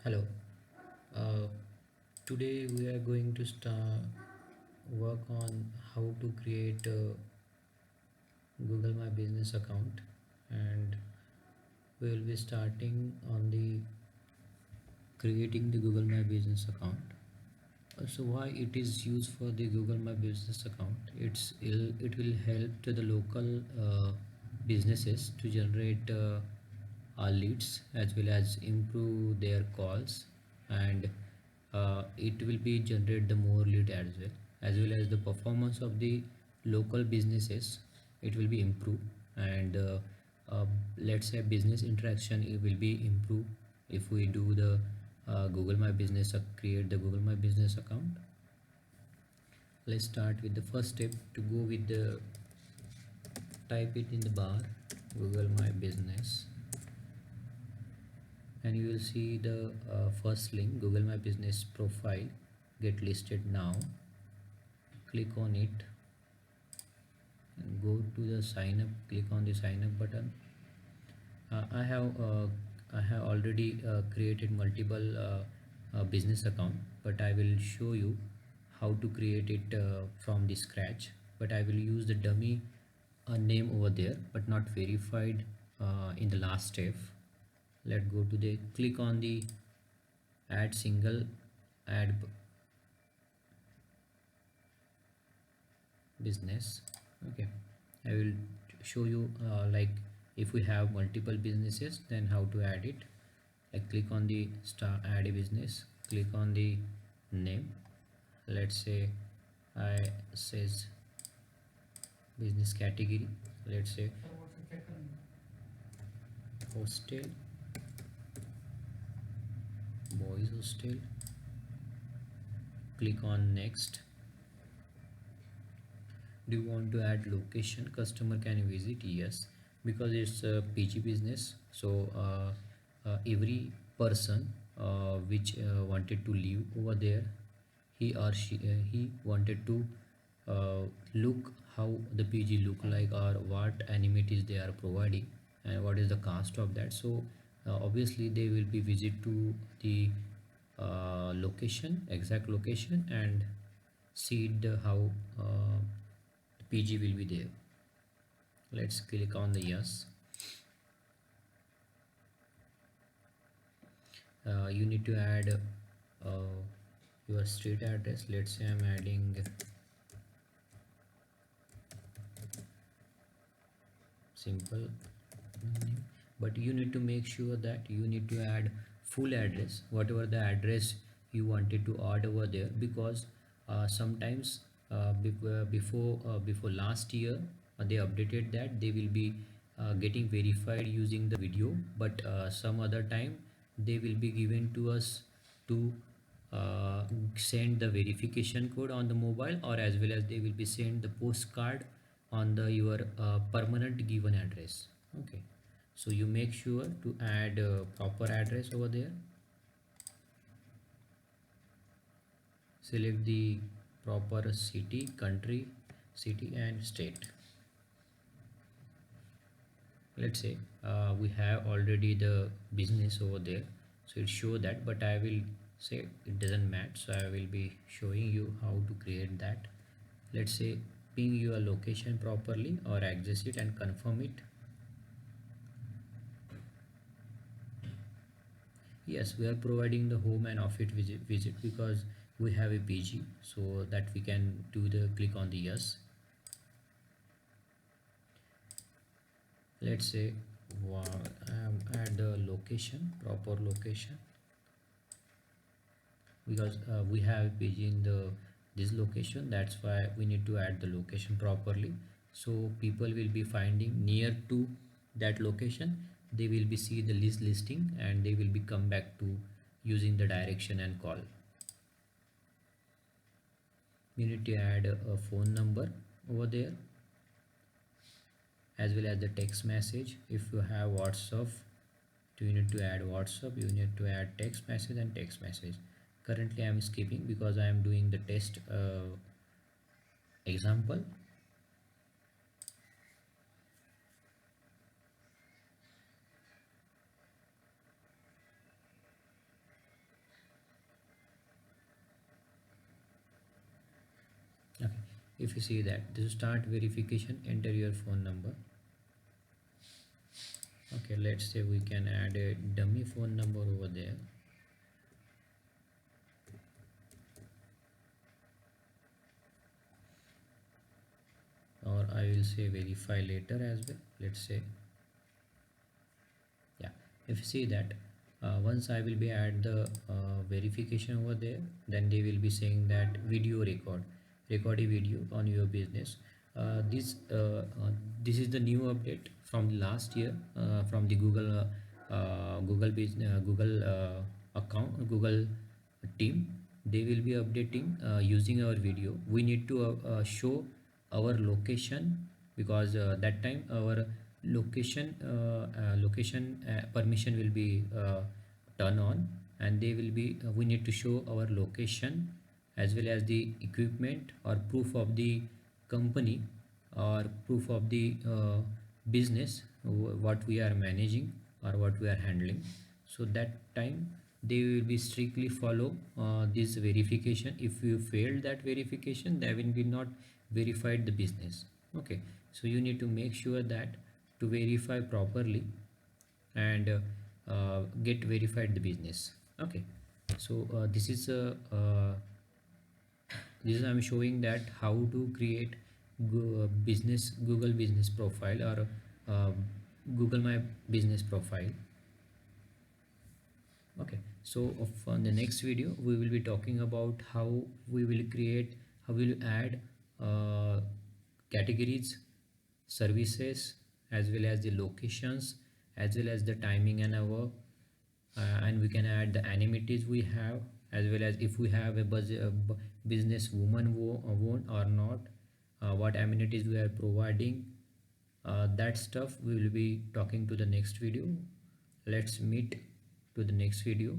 Hello. Uh, Today we are going to start work on how to create a Google My Business account, and we will be starting on the creating the Google My Business account. So why it is used for the Google My Business account? It will help to the local businesses to generate leads as well as improve their calls, and it will be generate the more lead as well as the performance of the local businesses. It will be improved, and uh, let's say business interaction, it will be improved if we do the Google My Business, create the Google My Business account. Let's start with the first step. To go with the, type it in the bar, Google My Business, and you will see the first link, Google My Business profile, get listed now. Click on it and go to the sign up. Click on the sign up button. uh, I have uh, I have already created multiple business account, but I will show you how to create it from the scratch. But I will use the dummy name over there, but not verified in the last step. Let's go to the, click on the add single add business. Okay, I will show you like if we have multiple businesses, then how to add it. Like click on the star, add a business, click on the name. Let's say I says business category, let's say hostel, boys hostel. Click on next. Do you want to add location, customer can visit? Yes, because it's a PG business. So every person which wanted to live over there, he wanted to uh, look how the PG look like, or what amenities they are providing, and what is the cost of that. So obviously they will be visit to the location, exact location, and see the how PG will be there. Let's click on the yes. You need to add your street address. Let's say I'm adding simple name, but you need to make sure that you need to add full address, whatever the address you wanted to add over there, because sometimes before last year they updated that they will be getting verified using the video, but some other time they will be given to us to uh, send the verification code on the mobile, or as well as they will be send the postcard on the your permanent given address. Okay, so you make sure to add proper address over there. Select the proper city, country, city and state. Let's say we have already the business over there, so it show that, but I will say it doesn't match, so I will be showing you how to create that. Let's say ping your location properly or access it and confirm it. Yes, we are providing the home and office visit because we have a PG, so that we can do the click on the yes. Let's say add the location, proper location, because we have PG in the this location. That's why we need to add the location properly, so people will be finding near to that location. They will be see the list listing, and they will be come back to using the direction and call. You need to add a phone number over there, as well as the text message. If you have WhatsApp, you need to add WhatsApp, you need to add text message and text message. Currently I am skipping because I am doing the test example. if you see that this is start verification, enter your phone number. Okay, let's say we can add a dummy phone number over there. Or I will say verify later as well, let's say. Yeah, if you see that once I will be add the verification over there, then they will be saying that video record a video on your business. This is the new update from the last year, from the Google business, Google account, Google team. They will be updating using our video. We need to show our location, because that time our location permission will be turned on, and they will be we need to show our location as well as the equipment or proof of the company or proof of the business what we are managing or what we are handling. So that time they will be strictly follow this verification. If you failed that verification, they will be not verified the business. Okay, so you need to make sure that to verify properly and get verified the business. Okay, so this is I'm showing that how to create business Google business profile or uh, Google My Business profile. Okay, so on the next video we will be talking about how we will create, how we will add uh, categories, services, as well as the locations, as well as the timing and hour, and we can add the amenities we have, as well as if we have a business woman own or not, what amenities we are providing. That stuff we will be talking to the next video. Let's meet to the next video.